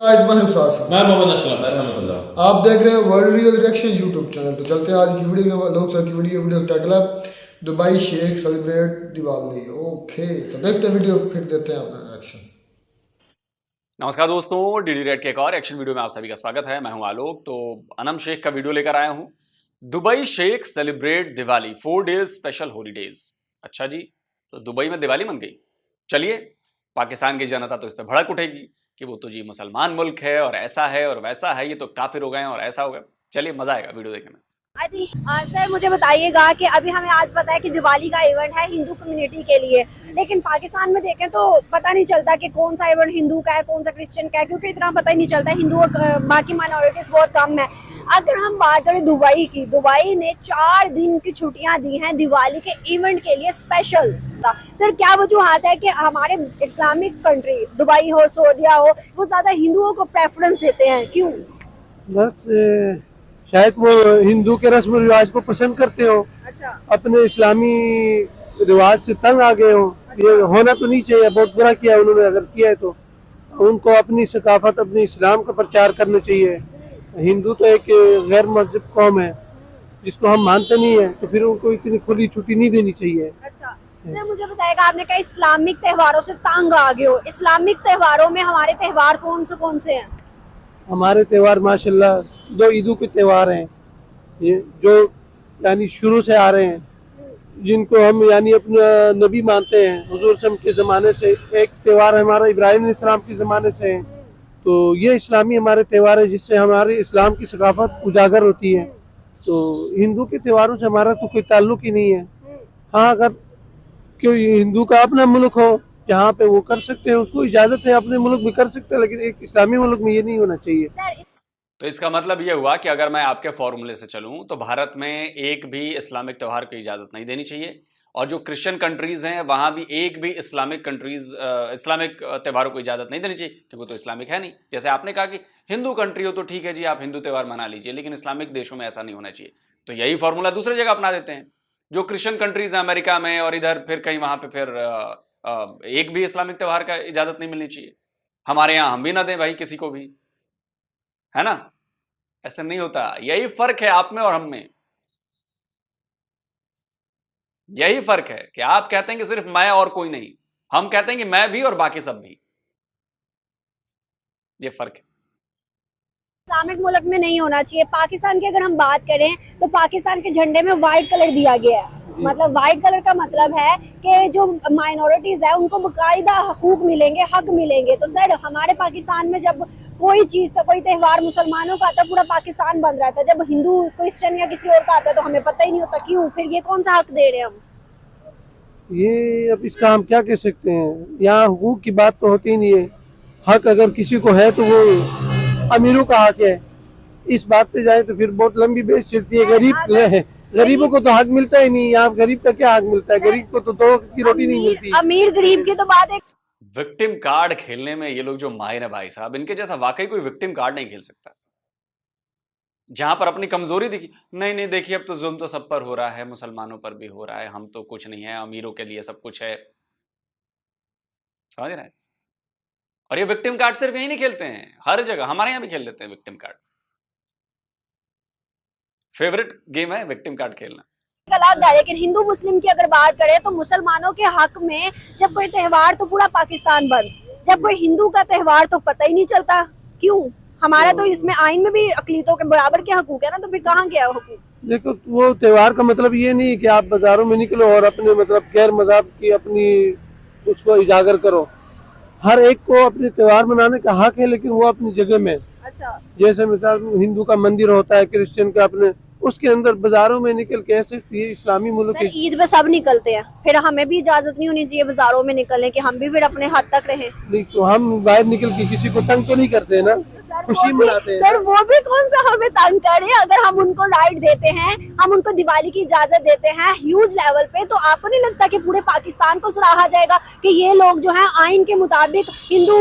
मैं मोहम्मद असलम रहमतुल्लाह। आप देख रहे हैं world real reaction YouTube channel. तो चलते हैं आज की वीडियो में। लोग सर की वीडियो टाइटल है Dubai sheikh celebrate Diwali. Okay, तो देखते हैं वीडियो, फिर देते हैं अपना रिएक्शन। नमस्कार दोस्तों, डीडी रेड के एक और एक्शन वीडियो में आप सभी का स्वागत है। मैं हूं आलोक। तो अनम शेख का वीडियो लेकर आया हूं। Dubai sheikh celebrate Diwali 4 days special holidays. अच्छा जी, तो दुबई में दिवाली मन गई। चलिए, पाकिस्तान की जनता तो इस पर भड़क उठेगी कि वो तो जी मुसलमान मुल्क है और ऐसा है और वैसा है, ये तो काफिर हो गए और ऐसा हो गया। चलिए, मजा आएगा वीडियो देखने में। आई थिंक सर मुझे बताइएगा कि अभी हमें आज पता है कि दिवाली का इवेंट है हिंदू कम्युनिटी के लिए, लेकिन पाकिस्तान में देखें तो पता नहीं चलता कि कौन सा इवेंट हिंदू का है कौन सा क्रिश्चियन का है, क्योंकि इतना पता ही नहीं चलता। हिंदू और बाकी माइनॉरिटीज बहुत कम है। अगर हम बात करें दुबई की, दुबई ने 4 दिन की छुट्टियां दी हैं दिवाली के इवेंट के लिए स्पेशल। सर क्या वजूहत है कि हमारे इस्लामिक कंट्री दुबई हो सऊदीया हो, वो ज्यादा हिंदुओं को प्रेफरेंस देते हैं, क्यों? बस शायद वो हिंदू के रस्म रिवाज को पसंद करते हो, अच्छा, अपने इस्लामी रिवाज से तंग आ गए हो। ये होना तो नहीं चाहिए, बहुत बुरा किया उन्होंने। अगर किया है तो उनको अपनी सकाफत, अपने इस्लाम का प्रचार करना चाहिए। हिंदू तो एक गैर मजहब कौम है जिसको हम मानते नहीं है, तो फिर उनको इतनी खुली छुट्टी नहीं देनी चाहिए। अच्छा सर मुझे बताएगा, आपने कहा इस्लामिक त्योहारों से तंग आ गए हो। इस्लामिक त्योहारों में हमारे त्योहार कौन से हैं? हमारे त्योहार माशाल्लाह 2 ईदों के त्योहार हैं, ये जो यानी शुरू से आ रहे हैं, जिनको हम यानी अपना नबी मानते हैं हुजूर सम के ज़माने से। एक त्योहार हमारा इब्राहिम अलैहिस्सलाम के ज़माने से है। तो ये इस्लामी हमारे त्योहार है जिससे हमारे इस्लाम की सकाफत उजागर होती है। तो हिंदू के त्योहारों से हमारा तो कोई ताल्लुक ही नहीं है। हाँ, अगर कोई हिंदू का अपना मुल्क हो जहाँ पे वो कर सकते हैं, उसको इजाज़त है, अपने मुल्क में कर सकते हैं, लेकिन एक इस्लामी मुल्क में ये नहीं होना चाहिए। तो इसका मतलब यह हुआ कि अगर मैं आपके फॉर्मूले से चलूं तो भारत में एक भी इस्लामिक त्योहार की इजाजत नहीं देनी चाहिए, और जो क्रिश्चियन कंट्रीज हैं वहां भी एक भी इस्लामिक त्योहारों को इजाजत नहीं देनी चाहिए, क्योंकि वो तो इस्लामिक है नहीं। जैसे आपने कहा कि हिंदू कंट्री हो तो ठीक है जी, आप हिंदू त्योहार मना लीजिए, लेकिन इस्लामिक देशों में ऐसा नहीं होना चाहिए। तो यही फॉर्मूला दूसरी जगह अपना देते हैं। जो क्रिश्चियन कंट्रीज हैं अमेरिका में और इधर फिर कहीं, वहां पर फिर एक भी इस्लामिक त्योहार का इजाजत नहीं मिलनी चाहिए। हमारे यहां हम भी ना दें भाई किसी को भी, है ना? ऐसा नहीं होता। यही फर्क है आप में और हम में। यही फर्क है कि आप कहते हैं कि सिर्फ मैं और कोई नहीं, हम कहते हैं कि मैं भी और बाकी सब भी। ये फर्क है। इस्लामिक मुल्क में नहीं होना चाहिए। पाकिस्तान की अगर हम बात करें तो पाकिस्तान के झंडे में व्हाइट कलर दिया गया है। मतलब व्हाइट कलर का मतलब है कि जो माइनॉरिटीज है उनको बाकायदा हकूक मिलेंगे, हक मिलेंगे। तो सर हमारे पाकिस्तान में जब कोई चीज का, कोई त्योहार मुसलमानों का आता है, पूरा पाकिस्तान बंद रहता है। जब हिंदू, क्रिश्चियन या किसी और का आता है तो हमें पता ही नहीं होता, क्यों? फिर ये कौन सा हक दे रहे हैं हम? ये अब इसका हम क्या कह सकते हैं, यहाँ हुकूक की बात तो होती नहीं है। हक अगर किसी को है तो वो अमीरों का हक है। इस बात पे जाए तो फिर बहुत लंबी बहस चलती है। गरीबों को तो हक मिलता ही नहीं। यहाँ गरीब का क्या हक मिलता है? गरीब को तो 2 वक्त की रोटी नहीं मिलती। अमीर गरीब की तो बात है। विक्टिम कार्ड खेलने में ये लोग जो माहिर है भाई साहब, इनके जैसा वाकई कोई विक्टिम कार्ड नहीं खेल सकता। जहां पर अपनी कमजोरी दिखी, नहीं नहीं देखिए अब तो जुल्म तो सब पर हो रहा है, मुसलमानों पर भी हो रहा है, हम तो कुछ नहीं है, अमीरों के लिए सब कुछ है। समझ रहे हैं? और ये विक्टिम कार्ड सिर्फ यही नहीं खेलते हैं, हर जगह हमारे यहां भी खेल लेते हैं विक्टिम कार्ड। फेवरेट गेम है विक्टिम कार्ड खेलना। अलग है, लेकिन हिंदू मुस्लिम की अगर बात करें तो मुसलमानों के हक में जब कोई त्योहार तो पूरा पाकिस्तान बंद, जब कोई हिंदू का त्योहार तो पता ही नहीं चलता, क्यों? हमारा तो इसमें आइन में भी अकलीतों के बराबर के हकूक है ना, तो फिर कहाँ गया हकूक? देखो, वो त्योहार का मतलब ये नहीं कि आप बाजारों में निकलो और अपने मतलब गैर मज़हब की अपनी उसको उजागर करो। हर एक को अपने त्योहार मनाने का हक है, लेकिन वो अपनी जगह में। अच्छा, जैसे मिसाल हिंदू का मंदिर होता है, क्रिश्चियन का अपने, उसके अंदर बाजारों में निकल के ऐसे, ये इस्लामी मुल्क सर है। ईद पे सब निकलते हैं, फिर हमें भी इजाजत नहीं होनी चाहिए बाजारों में निकलने की? हम भी फिर अपने हद तक रहे। नहीं तो हम बाहर निकल के किसी को तंग तो नहीं करते ना, खुशी मनाते हैं। सर वो भी कौन सा हमें तंग करे? अगर हम उनको राइट देते हैं, हम उनको दिवाली की इजाजत देते हैं ह्यूज लेवल पे, तो आपको नहीं लगता कि पूरे पाकिस्तान को सराहा जाएगा कि ये लोग जो हैं आइन के मुताबिक हिंदू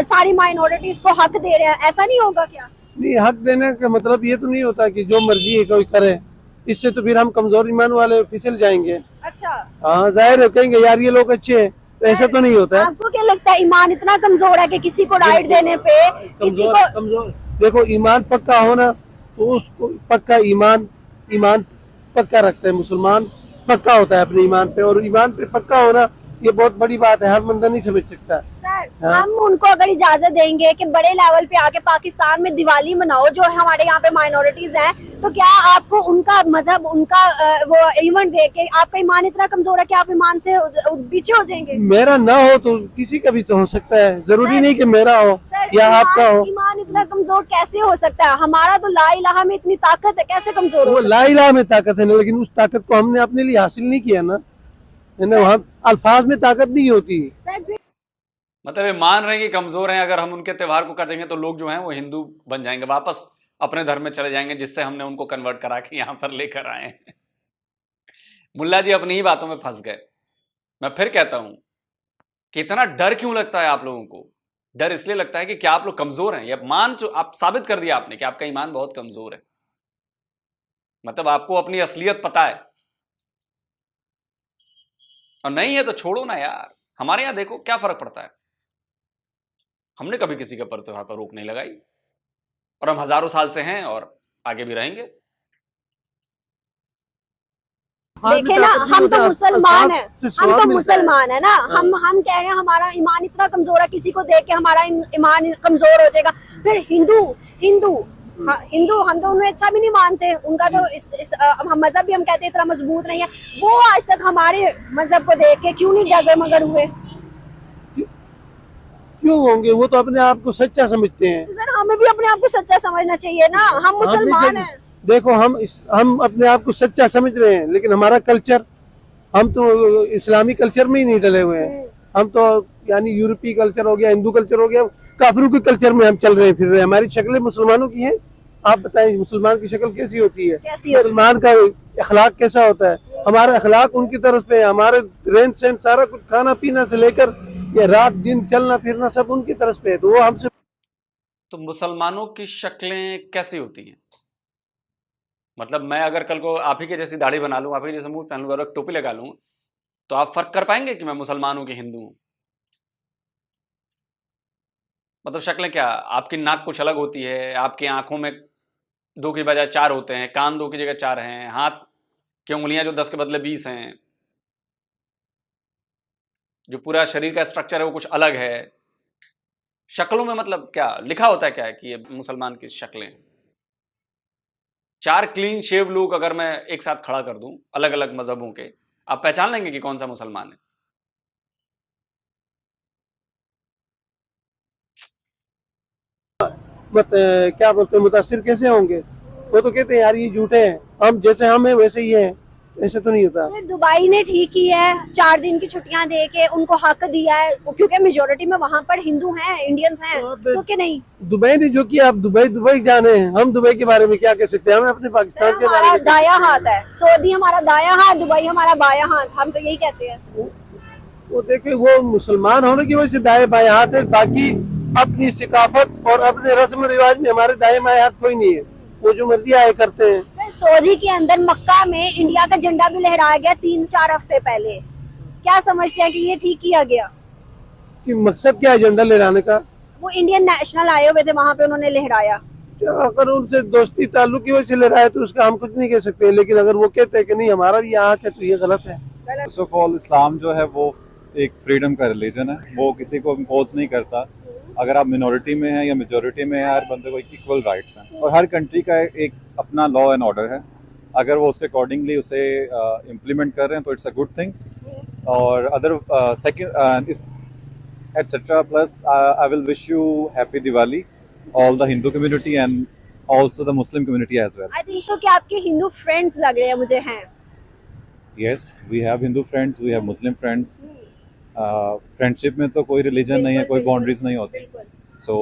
सारी माइनॉरिटीज को हक दे रहे हैं? ऐसा नहीं होगा क्या? नहीं, हक देने का मतलब ये तो नहीं होता कि जो मर्जी है कोई करे। इससे तो फिर हम कमजोर ईमान वाले फिसल जाएंगे। अच्छा, हाँ, जाहिर है, कहेंगे यार ये लोग अच्छे हैं, तो ऐसा तो नहीं होता है। आपको क्या लगता है ईमान इतना कमजोर है कि किसी को राइट देने पे किसी को कमजोर देखो, ईमान पक्का होना तो उसको पक्का ईमान पक्का रखता है, मुसलमान पक्का होता है अपने ईमान पे, और ईमान पे पक्का होना ये बहुत बड़ी बात है, हर बंदा नहीं समझ सकता। सर हाँ। हम उनको अगर इजाजत देंगे कि बड़े लेवल पे आके पाकिस्तान में दिवाली मनाओ जो हमारे यहाँ पे माइनॉरिटीज हैं, तो क्या आपको उनका मजहब उनका वो इवेंट देख के आपका ईमान इतना कमजोर है कि आप ईमान से पीछे हो जाएंगे? मेरा ना हो तो किसी का भी तो हो सकता है, जरूरी नहीं कि मेरा हो सर या आपका हो। ईमान इतना कमजोर कैसे हो सकता है? हमारा तो ला इलाहा में इतनी ताकत है, कैसे कमजोर हो वो सकता ला इलाहा में ताकत है ना, लेकिन उस ताकत को हमने अपने लिए हासिल नहीं किया ना, है ना, वहाँ अल्फाज में ताकत नहीं होती। है? सर मतलब ये मान रहे हैं कि कमजोर हैं, अगर हम उनके त्यौहार को कर देंगे तो लोग जो हैं वो हिंदू बन जाएंगे, वापस अपने धर्म में चले जाएंगे, जिससे हमने उनको कन्वर्ट करा के यहां पर लेकर आए हैं। मुल्ला जी अपनी ही बातों में फंस गए। मैं फिर कहता हूं कि इतना डर क्यों लगता है आप लोगों को? डर इसलिए लगता है कि क्या आप लोग कमजोर हैं? आप साबित कर दिया आपने कि आपका ईमान बहुत कमजोर है, मतलब आपको अपनी असलियत पता है, और नहीं है तो छोड़ो ना यार। हमारे यहां देखो क्या फर्क पड़ता है, हमने कभी किसी के त्योहार पर रोक नहीं लगाई, और हम हजारों साल से हैं और आगे भी रहेंगे। देखे ना, हम तो मुसलमान हैं, हम तो मुसलमान है ना, हम कह रहे हैं हमारा ईमान इतना कमजोर है, किसी को देख के हमारा ईमान कमजोर हो जाएगा। फिर हिंदू हम तो उन्हें अच्छा भी नहीं मानते, उनका तो हम मजहब भी हम कहते हैं इतना मजबूत नहीं है, वो आज तक हमारे मजहब को देख के क्यों नहीं डगमगड़ हुए? क्यों होंगे? वो तो अपने आप को सच्चा समझते हैं। तो सर हमें भी अपने आप को सच्चा समझना चाहिए ना, हम मुसलमान हैं। देखो हम अपने आप को सच्चा समझ रहे हैं, लेकिन हमारा कल्चर, हम तो इस्लामी कल्चर में ही नहीं डले हुए हैं, हम तो यानी यूरोपीय कल्चर हो गया, हिंदू कल्चर हो गया, काफिरों के कल्चर में हम चल रहे हैं, फिर रहे हैं। हमारी शक्लें मुसलमानों की हैं। आप बताएं मुसलमान की शक्ल कैसी होती है? मुसलमान का अखलाक कैसा होता है? हमारा अखलाक उनकी तरफ पे है, हमारे रहन सहन सारा कुछ, खाना पीना से लेकर ये रात दिन चलना फिरना सब उनकी तरफ पे है, तो वो हमसे। तो मुसलमानों की शक्लें कैसी होती हैं? मतलब मैं अगर कल को आप ही के जैसी दाढ़ी बना लूं, आप ही के जैसे मुंह पहन लूं और एक टोपी लगा लूं, तो आप फर्क कर पाएंगे कि मैं मुसलमान हूं कि हिंदू हूं? मतलब शक्लें क्या, आपकी नाक कुछ अलग होती है, आपकी आंखों में 2 की बजाय 4 होते हैं, कान 2 की जगह 4 हैं, हाथ की उंगलियां जो 10 के बदले 20 हैं, जो पूरा शरीर का स्ट्रक्चर है वो कुछ अलग है। शक्लों में मतलब क्या लिखा होता है, क्या है कि ये मुसलमान की शक्लें? 4 क्लीन शेव लोग अगर मैं एक साथ खड़ा कर दूं अलग अलग मजहबों के, आप पहचान लेंगे कि कौन सा मुसलमान है? क्या बोलते हैं, मुतासिर कैसे होंगे? वो तो कहते हैं यार ये झूठे हैं, हम जैसे हम हैं वैसे ही हैं, ऐसे तो नहीं होता। सर दुबई ने ठीक की है, 4 दिन की छुट्टियां दे के उनको हक दिया है, क्योंकि मेजोरिटी में वहां पर हिंदू हैं, इंडियंस हैं, तो क्या नहीं? दुबई ने जो किया, आप दुबई जाने हैं, हम दुबई के बारे में क्या कह सकते हैं? हमें अपने पाकिस्तान के बारे में। दाया हाथ है सऊदी, हमारा दाया हाथ, दुबई हमारा बाया हाथ, हम तो यही कहते हैं। वो देखे, वो मुसलमान होने की वजह से दाएं बाएं हाथ है, बाकी अपनी सिकाफत और अपने रस्म रिवाज में हमारे दाएं बाएं हाथ कोई नहीं है, वो जो मर्जी आए करते हैं। सर सऊदी के अंदर मक्का में इंडिया का झंडा भी लहराया गया 3-4 हफ्ते पहले, क्या समझते हैं कि ये ठीक किया गया? कि मकसद क्या है झंडा लहराने का? वो इंडियन नेशनल आए हुए थे वहां पे, उन्होंने लहराया। अगर उनसे दोस्ती ताल्लुक की वजह से लहराए तो उसका हम कुछ नहीं कह सकते, लेकिन अगर वो कहते हैं कि नहीं हमारा भी यहाँ है, तो ये गलत है। फर्स्ट ऑफ ऑल इस्लाम जो है वो एक फ्रीडम का रिलीजन है, वो किसी को इम्पोज नहीं करता। अगर आप मिनॉरिटी में हैं या मेजॉरिटी में हैं, हर बंदे को इक्वल राइट्स हैं, और हर कंट्री का एक अपना लॉ एंड ऑर्डर है। अगर वो उसके अकॉर्डिंगली उसे इम्प्लीमेंट कर रहे हैं तो इट्स अ गुड थिंग। और other second etcetera plus I will wish you happy Diwali all the Hindu community and also the Muslim community as well. I think so कि आपके हिंदू फ्रेंड्स लग रहे हैं मुझे हैं। Yes, we have Hindu friends, we have Muslim friends. Friendship में तो कोई रिलीजन नहीं है, कोई बाउंड्रीज नहीं होती, सो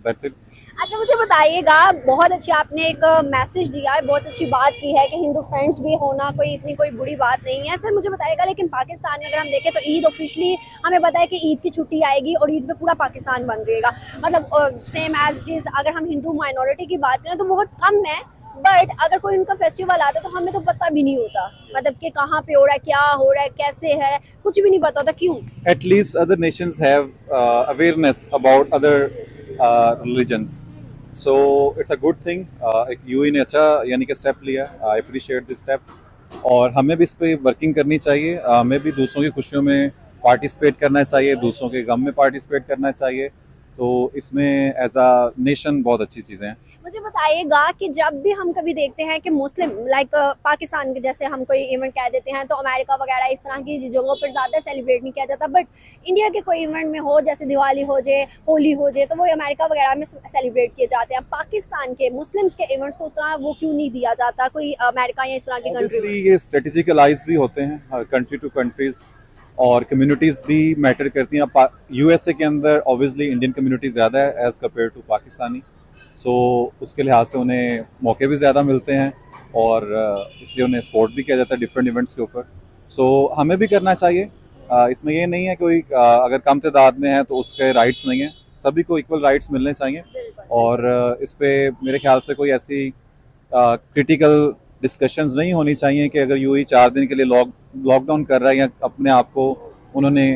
दैट्स इट। अच्छा मुझे बताइएगा, बहुत अच्छी आपने एक मैसेज दिया है, बहुत अच्छी बात की है कि हिंदू फ्रेंड्स भी होना कोई बुरी बात नहीं है। सर मुझे बताइएगा, लेकिन पाकिस्तान में अगर हम देखें तो ईद ऑफिशियली हमें पता है कि ईद की छुट्टी आएगी और ईद पे पूरा पाकिस्तान बंद रहेगा, मतलब सेम एज इट इज। अगर हम हिंदू माइनॉरिटी की बात करें तो बहुत कम है बट अगर कोई उनका फेस्टिवल आता है तो हमें तो पता भी नहीं होता, मतलब कि कहाँ पे हो रहा है, क्या हो रहा है, कैसे है, कुछ भी नहीं पता होता। क्यों? At least other nations have awareness about other religions. So it's a good thing. एक यूएई ने अच्छा यानी कि स्टेप लिया. I appreciate this step. और हमें भी इस पे वर्किंग करनी चाहिए. हमें भी दूसरों की खुशियों में पार्टिसिपेट करना चाहिए, दूसरों के गम में पार्टिसिपेट करना चाहिए. तो इसमें एज अ नेशन बहुत अच्छी चीज़ें हैं. मुझे बताइएगा कि जब भी हम कभी देखते हैं कि मुस्लिम लाइक पाकिस्तान के जैसे हम कोई इवेंट कह देते हैं तो अमेरिका वगैरह इस तरह की जगहों पर ज़्यादा सेलिब्रेट नहीं किया जाता, बट इंडिया के कोई इवेंट में हो, जैसे दिवाली हो जाए, होली हो जाए, तो वो अमेरिका वगैरह में सेलिब्रेट किए जाते हैं. पाकिस्तान के मुस्लिम्स के इवेंट्स को उतना वो क्यों नहीं दिया जाता कोई अमेरिका या इस तरह की कंट्री में? ये स्ट्रेटेजिक अलाइज भी होते हैं कंट्री टू कंट्रीज, और कम्युनिटीज़ भी मैटर करती हैं. यूएसए के अंदर ऑब्वियसली इंडियन कम्युनिटी ज़्यादा है एज़ कम्पेयर टू पाकिस्तानी, सो उसके लिहाज से उन्हें मौके भी ज़्यादा मिलते हैं और इसलिए उन्हें सपोर्ट भी किया जाता है डिफरेंट इवेंट्स के ऊपर. सो हमें भी करना चाहिए. इसमें ये नहीं है कोई अगर कम तादाद में है तो उसके राइट्स नहीं हैं, सभी को इक्वल राइट्स मिलने चाहिए. और इस पे मेरे ख्याल से कोई ऐसी क्रिटिकल डिस्कशंस नहीं होनी चाहिए कि अगर यूएई 4 दिन के लिए लॉकडाउन कर रहा है या अपने आप को उन्होंने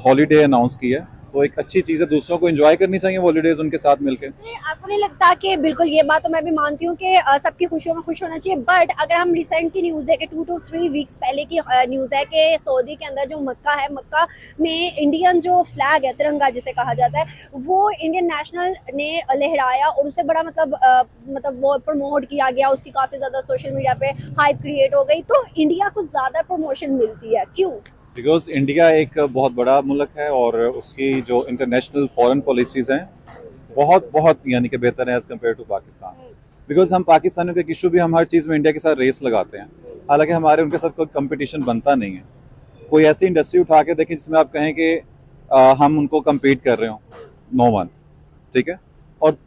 हॉलीडे अनाउंस किया है, तो एक अच्छी चीज़ है. दूसरों को एंजॉय करनी चाहिए हॉलीडेज उनके साथ मिलकर. आपको नहीं लगता कि बिल्कुल ये बात तो मैं भी मानती हूँ कि सबकी खुशियों में खुश होना चाहिए, बट अगर हम रिसेंट की न्यूज़ देखें 2 to 3 वीक्स पहले की न्यूज़ है कि सऊदी के अंदर जो मक्का है, मक्का में इंडियन जो फ्लैग है, तिरंगा जिसे कहा जाता है, वो इंडियन नेशनल ने लहराया और उसे बड़ा मतलब वो प्रमोट किया गया, उसकी काफ़ी ज़्यादा सोशल मीडिया पे हाइप क्रिएट हो गई. तो इंडिया को ज़्यादा प्रमोशन मिलती है, क्यों? बिकॉज इंडिया एक बहुत बड़ा मुल्क है और उसकी जो इंटरनेशनल फॉरेन पॉलिसीज़ हैं बहुत यानी कि बेहतर है as compare to Pakistan. Because हम पाकिस्तानियों के इशू भी हम हर चीज़ में इंडिया के साथ रेस लगाते हैं, हालांकि हमारे उनके साथ कोई कंपटीशन बनता नहीं है. कोई ऐसी इंडस्ट्री उठा के देखें जिसमें आप कहें कि हम उनको कम्पीट कर रहे हो, नो वन. ठीक है. और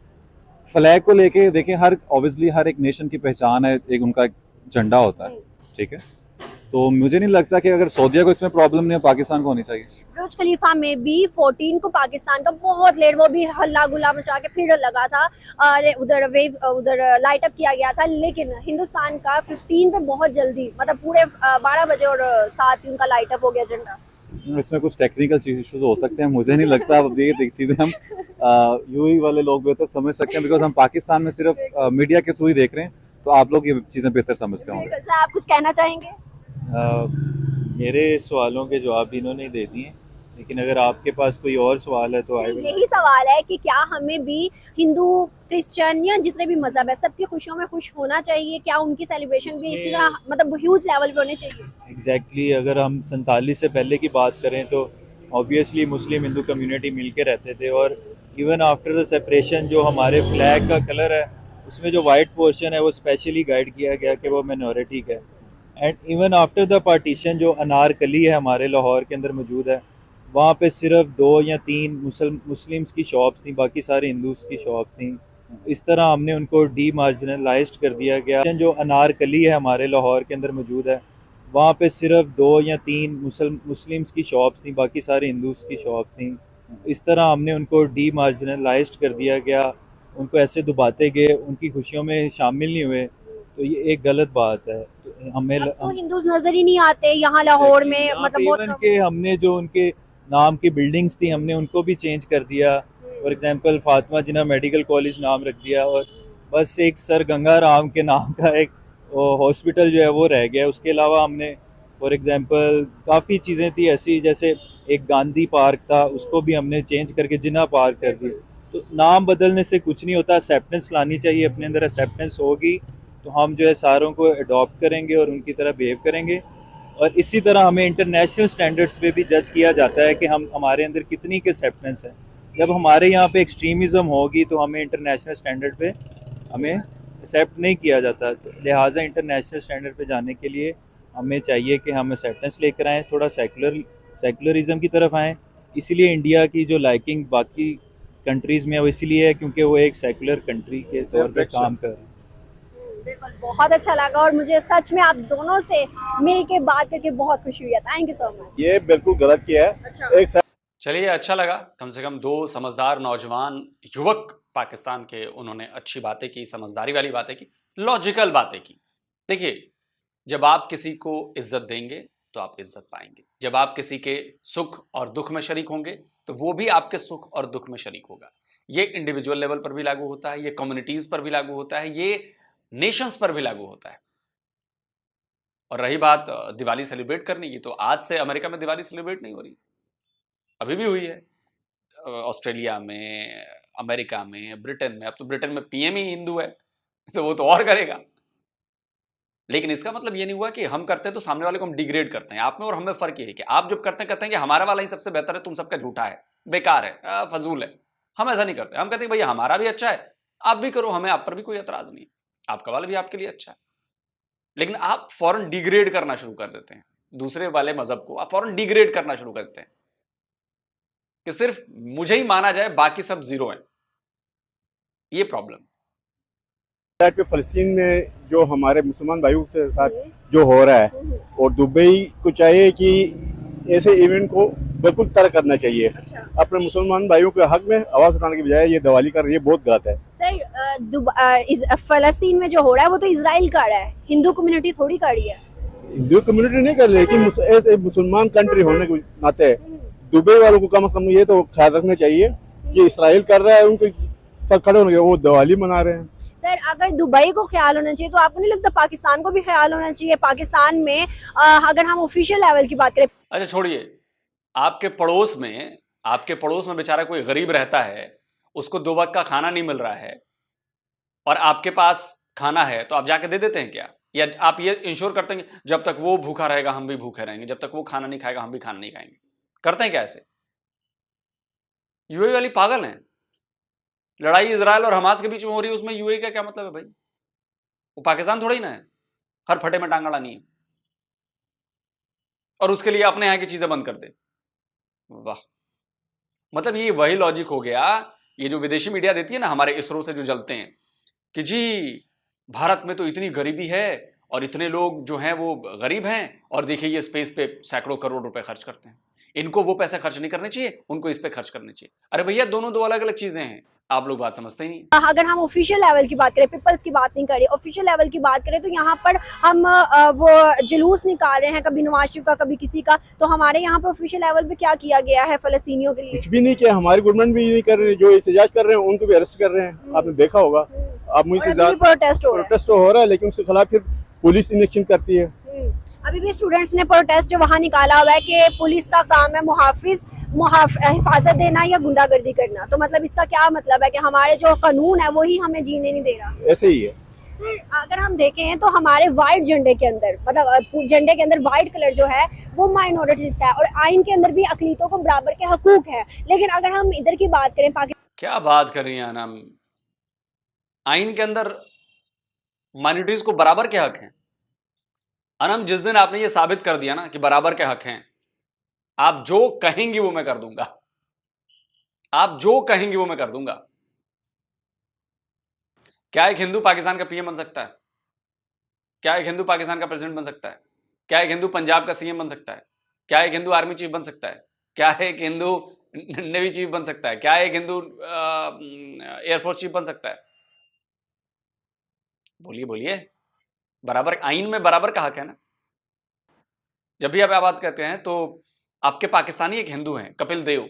फ्लैग को लेके देखें, ऑब्वियसली हर एक नेशन की पहचान है, एक उनका एक झंडा होता है. ठीक है. तो मुझे नहीं लगता कि अगर सऊदीया को इसमें प्रॉब्लम नहीं है, पाकिस्तान को होनी चाहिए. बुर्ज खलीफा में भी 14 को पाकिस्तान का बहुत लेट, वो भी हल्ला गुल्ला मचा के फिर लगा था, उधर लाइट अप किया गया था, लेकिन हिंदुस्तान का 15 पे बहुत जल्दी, मतलब पूरे 12 बजे और साथ ही उनका लाइट अप हो गया झंडा. इसमें कुछ टेक्निकल इश्यूज हो सकते हैं, मुझे नहीं लगता. अब ये चीज़ें हम यूएई वाले लोग बेहतर समझ सकते हैं, बिकॉज हम पाकिस्तान में सिर्फ मीडिया के थ्रू ही देख रहे हैं, तो आप लोग ये चीज़ें बेहतर समझते होंगे. आप कुछ कहना चाहेंगे? मेरे सवालों के जवाब इन्होंने दे दिए, लेकिन अगर आपके पास कोई और सवाल है तो यही सवाल है कि क्या हमें भी हिंदू, क्रिश्चियन या जितने भी मजहब है सबकी खुशियों में खुश होना चाहिए? क्या उनकी सेलिब्रेशन भी इसी तरह मतलब ह्यूज लेवल पे होने चाहिए? एग्जैक्टली. अगर हम 47 से पहले की बात करें तो ऑब्वियसली मुस्लिम हिंदू कम्युनिटी मिल के रहते थे, और इवन आफ्टर द सेपरेशन जो हमारे फ्लैग का कलर है उसमें जो वाइट पोर्शन है वो स्पेशली गाइड किया गया कि वो माइनॉरिटी का है. And even after the partition जो अनारकली है हमारे लाहौर के अंदर मौजूद है, वहाँ पे सिर्फ 2 या 3 मुस्लिम्स की शॉप्स थी, बाकी सारे हिंदूस की शॉप थी. इस तरह हमने उनको डीमार्जिनलाइज्ड कर दिया गया. जो अनारकली है हमारे लाहौर के अंदर मौजूद है, वहाँ पे सिर्फ 2 या 3 मुस्लिम्स की शॉप्स थी, बाकी सारे हिंदूस की शॉप थी. इस तरह हमने उनको डीमार्जिनलाइज्ड कर दिया गया, उनको ऐसे दुबाते गए, उनकी खुशियों में शामिल नहीं हुए. तो ये एक गलत बात है. तो हमें तो हिंदूज नजर ही नहीं आते यहाँ लाहौर में, मतलब इवन के हमने जो उनके नाम की बिल्डिंग्स थी हमने उनको भी चेंज कर दिया. For example Fatima Jinnah medical college नाम रख दिया, और बस एक सर गंगा राम के नाम का एक हॉस्पिटल जो है वो रह गया. उसके अलावा हमने फॉर एग्जांपल काफ़ी चीज़ें थी ऐसी, जैसे एक गांधी पार्क था उसको भी हमने चेंज करके जिन्ना पार्क कर दिया. तो नाम बदलने से कुछ नहीं होता, एक्सेप्टेंस लानी चाहिए. अपने अंदर एक्सेप्टेंस होगी तो हम जो है सारों को अडॉप्ट करेंगे और उनकी तरह बिहेव करेंगे. और इसी तरह हमें इंटरनेशनल स्टैंडर्ड्स पे भी जज किया जाता है कि हम हमारे अंदर कितनी की एक्सेप्टेंस है. जब हमारे यहाँ पे एक्सट्रीमिज़म होगी तो हमें इंटरनेशनल स्टैंडर्ड पे हमें एक्सेप्ट नहीं किया जाता. तो लिहाजा इंटरनेशनल स्टैंडर्ड पे जाने के लिए हमें चाहिए कि हम एक्सेप्टेंस लेकर आएँ, थोड़ा सेकुलरिज्म की तरफ आएँ. इसीलिए इंडिया की जो लाइकिंग बाकी कंट्रीज़ में वो इसीलिए है क्योंकि वो एक सेकुलर कंट्री के तौर पर काम कर रहे हैं. बिल्कुल, बहुत अच्छा लगा और मुझे सच में आप दोनों से मिल के बात करके बहुत खुशी हुई है. Thank you so much. ये बिल्कुल गलत किया है. अच्छा. चलिए, अच्छा लगा. कम से कम 2 समझदार नौजवान युवक पाकिस्तान के उन्होंने अच्छी बातें की, समझदारी वाली बातें की, लॉजिकल बातें की। देखिए, जब आप किसी को इज्जत देंगे तो आप इज्जत पाएंगे। जब आप किसी के सुख और दुख में शरीक होंगे तो वो भी आपके सुख और दुख में शरीक होगा। ये इंडिविजुअल लेवल पर भी लागू होता है, ये कम्युनिटीज पर भी लागू होता है, ये नेशंस पर भी लागू होता है। और रही बात दिवाली सेलिब्रेट करने की, तो आज से अमेरिका में दिवाली सेलिब्रेट नहीं हो रही, अभी भी हुई है। ऑस्ट्रेलिया में, अमेरिका में, ब्रिटेन में। अब तो ब्रिटेन में पीएम ही हिंदू है, तो वो तो और करेगा। लेकिन इसका मतलब ये नहीं हुआ कि हम करते हैं तो सामने वाले को हम डिग्रेड करते हैं। आप में और हम में फर्क ये है कि आप जब करते हैं कहते हैं कि हमारा वाला ही सबसे बेहतर है, तुम सबका झूठा है, बेकार है, फजूल है। हम ऐसा नहीं करते, हम कहते हैं भैया हमारा भी अच्छा है, आप भी करो, हमें आप पर भी कोई एतराज नहीं है, आपका वाला भी आपके लिए अच्छा है। लेकिन आप फौरन डिग्रेड करना शुरू कर देते हैं दूसरे वाले मजहब को, आप फौरन डिग्रेड करना शुरू कर देते हैं कि सिर्फ मुझे ही माना जाए, बाकी सब जीरो है। ये प्रॉब्लम पे फलस्तीन में जो हमारे मुसलमान भाइयों के साथ जो हो रहा है, और दुबई को चाहिए कि ऐसे इवेंट को बिल्कुल तर्क करना चाहिए। अपने मुसलमान भाइयों के हक में आवाज उठाने की बजाय ये दिवाली कर रही है, बहुत गलत है। सर, फलस्तीन में जो हो रहा है वो तो इजराइल कर रहा है, हिंदू कम्युनिटी थोड़ी कर रही है। हिंदू कम्युनिटी नहीं कर रही, लेकिन ऐसे मुसलमान कंट्री होने के नाते दुबई वालों को कम से कम ये तो ख्याल रखना चाहिए कि इसराइल कर रहा है, उनके साथ खड़े होने, वो दिवाली मना रहे हैं। सर, अगर दुबई को ख्याल होना चाहिए तो आपको नहीं लगता पाकिस्तान को भी ख्याल होना चाहिए? पाकिस्तान में अगर हम ऑफिशियल लेवल की बात करें। अच्छा छोड़िए, आपके पड़ोस में बेचारा कोई गरीब रहता है, उसको 2 वक्त का खाना नहीं मिल रहा है, और आपके पास खाना है, तो आप जाके दे देते हैं क्या? या आप ये इंश्योर करते हैं कि जब तक वो भूखा रहेगा हम भी भूखे रहेंगे, जब तक वो खाना नहीं खाएगा हम भी खाना नहीं खाएंगे? करते हैं क्या ऐसे? यूएई वाली पागल है। लड़ाई इजराइल और हमास के बीच में हो रही है, उसमें यूएई का क्या मतलब है भाई? वो पाकिस्तान थोड़ा ही ना है, हर फटे में टांग अड़ानी है, और उसके लिए अपने यहां की चीजें बंद कर दे। वाह, मतलब ये वही लॉजिक हो गया, ये जो विदेशी मीडिया देती है ना, हमारे इसरो से जो जलते हैं कि जी भारत में तो इतनी गरीबी है और इतने लोग जो हैं वो गरीब हैं, और देखिए ये स्पेस पे सैकड़ों करोड़ रुपए खर्च करते हैं, इनको वो पैसे खर्च नहीं करने चाहिए, उनको इस पे खर्च करने चाहिए। अरे भैया, दोनों दो अलग अलग चीजें हैं, आप लोग बात समझते ही नहीं। अगर हम ऑफिशियल लेवल की बात करें, पीपल्स की बात नहीं करें, ऑफिशियल लेवल की बात करें, तो यहाँ पर हम वो जुलूस निकाल रहे हैं, कभी नवाज शरीफ का, कभी किसी का। तो हमारे यहाँ पर ऑफिशियल लेवल पे क्या किया गया है फलस्तीनियों के लिए? कुछ भी नहीं किया, हमारी गवर्नमेंट भी नहीं कर रही, जो एहतजाज कर रहे हैं उनको भी अरेस्ट कर रहे हैं, आपने देखा होगा। आप मुझसे प्रोटेस्ट हो रहा है, लेकिन उसके खिलाफ फिर पुलिस इलेक्शन करती है। अभी भी स्टूडेंट्स ने प्रोटेस्ट जो वहाँ निकाला हुआ है कि पुलिस का काम है हिफाजत देना या गुंडागर्दी करना। तो मतलब इसका क्या मतलब है कि हमारे जो कानून है वो ही हमें जीने नहीं दे रहा? ऐसे ही है सर, अगर हम देखें तो हमारे व्हाइट झंडे के अंदर, मतलब झंडे के अंदर व्हाइट कलर जो है वो माइनॉरिटीज का है, और आइन के अंदर भी अकलीतों को बराबर के हकूक है। लेकिन अगर हम इधर की बात करें, क्या बात कर रही है अनम? आइन के अंदर माइनॉरिटीज को बराबर के हक हैं? अनम, जिस दिन आपने ये साबित कर दिया ना कि बराबर के हक हैं, आप जो कहेंगी वो मैं कर दूंगा, आप जो कहेंगी वो मैं कर दूंगा। क्या एक हिंदू पाकिस्तान का पीएम बन सकता है? क्या एक हिंदू पाकिस्तान का प्रेसिडेंट बन सकता है? क्या एक हिंदू पंजाब का सीएम बन सकता है? क्या एक हिंदू आर्मी चीफ बन सकता है? क्या एक हिंदू नेवी चीफ बन सकता है? क्या एक हिंदू एयरफोर्स चीफ बन सकता है? बोलिए बोलिए, बराबर, आइन में बराबर का हक है ना। जब भी आप बात करते हैं तो आपके पाकिस्तानी एक हिंदू हैं, कपिल देव,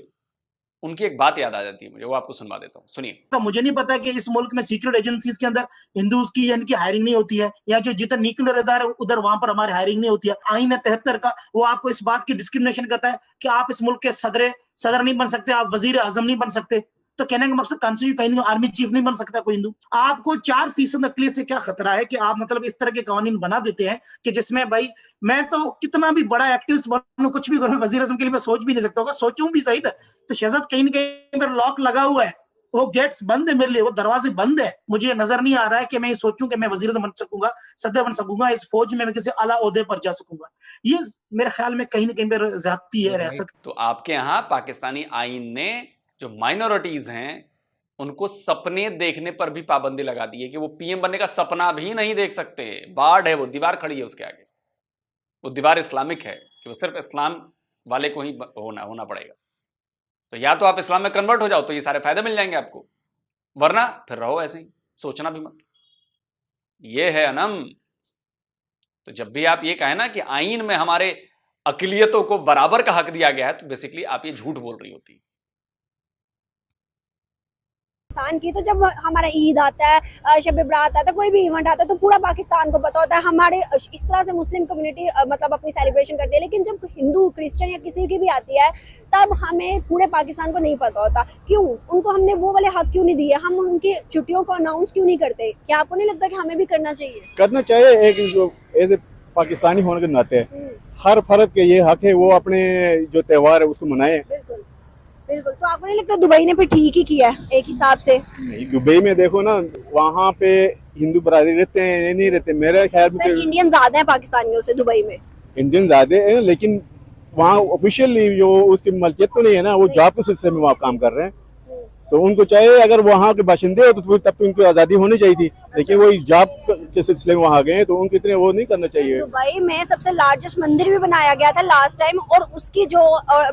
उनकी एक बात याद आ जाती है मुझे, वो आपको सुनवा देता हूँ, सुनिए। तो मुझे नहीं पता कि इस मुल्क में सीक्रेट एजेंसीज के अंदर हिंदूज की यानी कि हायरिंग नहीं होती है, या जो जितना न्यूक्लियर अदार है उधर वहां पर हमारी हायरिंग नहीं होती है। आइन है 73 का, वो आपको इस बात की डिस्क्रिमिनेशन करता है कि आप इस मुल्क के सदर नहीं बन सकते, आप वजीर आजम नहीं बन सकते। तो कहने का मकसद कहीं आर्मी चीफ नहीं बन सकता कोई हिंदू। आपको 4% अकलियत से क्या खतरा है कि आप मतलब इस तरह के कानून बना देते हैं कि जिसमें भाई मैं तो कितना भी बड़ा एक्टिविस्ट बनूं, कुछ भी करूं, वजीर आजम के लिए मैं सोच भी नहीं सकता होगा, सोचूं भी सही ना। तो शहजाद कहीं ना कहीं पर लॉक लगा हुआ है, वो गेट्स बंद है मेरे लिए, वो दरवाजे बंद है। मुझे नजर नहीं आ रहा है कि मैं ये सोचूं कि मैं वजीर आजम बन सकूंगा, सदर बन सकूंगा, इस फौज में मैं किसी आला ओहदे पर जा सकूंगा। ये मेरे ख्याल में कहीं ना कहीं पर ज्यादती है रियासत। तो आपके यहाँ पाकिस्तानी आइन ने जो माइनॉरिटीज हैं उनको सपने देखने पर भी पाबंदी लगा दी है कि वो पीएम बनने का सपना भी नहीं देख सकते। बाढ़ है, वो दीवार खड़ी है उसके आगे, वो दीवार इस्लामिक है कि वो सिर्फ इस्लाम वाले को ही होना पड़ेगा। तो या तो आप इस्लाम में कन्वर्ट हो जाओ तो ये सारे फायदे मिल जाएंगे आपको, वरना फिर रहो ऐसे ही, सोचना भी मत। ये है अनम। तो जब भी आप ये कहें ना कि आईन में हमारे अकलियतों को बराबर का हक दिया गया है, तो बेसिकली आप ये झूठ बोल रही होती। पाकिस्तान की, तो जब हमारा ईद आता है, शब बरात आता है, कोई भी इवेंट आता है, तो पूरा पाकिस्तान को पता होता है। हमारे इस तरह से मुस्लिम कम्युनिटी मतलब अपनी सेलिब्रेशन करती है, लेकिन जब हिंदू क्रिश्चियन या किसी की भी आती है, तब हमें पूरे पाकिस्तान को नहीं पता होता। क्यों? उनको हमने वो वाले हक क्यों नहीं दिए? हम उनकी छुट्टियों को अनाउंस क्यों नहीं करते? क्या आपको नहीं लगता कि हमें भी करना चाहिए? करना चाहिए। एक जो एज ए पाकिस्तानी होने के नाते हर फर्द के ये हक है वो अपने जो त्यौहार है उसको मनाए। बिल्कुल बिल्कुल। तो आपको नहीं लगता दुबई ने फिर ठीक ही किया है एक हिसाब से? नहीं, दुबई में देखो ना, वहाँ पे हिंदू बरादरी रहते हैं या नहीं रहते, मेरे ख्याल में सर, इंडियन ज्यादा है पाकिस्तानियों से दुबई में। इंडियन ज्यादा है, लेकिन वहाँ ऑफिशियली जो उसकी मलकियत तो नहीं है ना, वो जॉब के सिलसिले में वहाँ काम कर रहे हैं। तो उनको चाहिए, अगर वहाँ के बाशिंदे हो तो तब तो उनको आज़ादी होनी चाहिए थी, लेकिन वो जॉब के सिलसिले में वहाँ गए तो उनको इतने वो नहीं करना चाहिए। दुबई में सबसे लार्जेस्ट मंदिर भी बनाया गया था लास्ट टाइम, और उसकी जो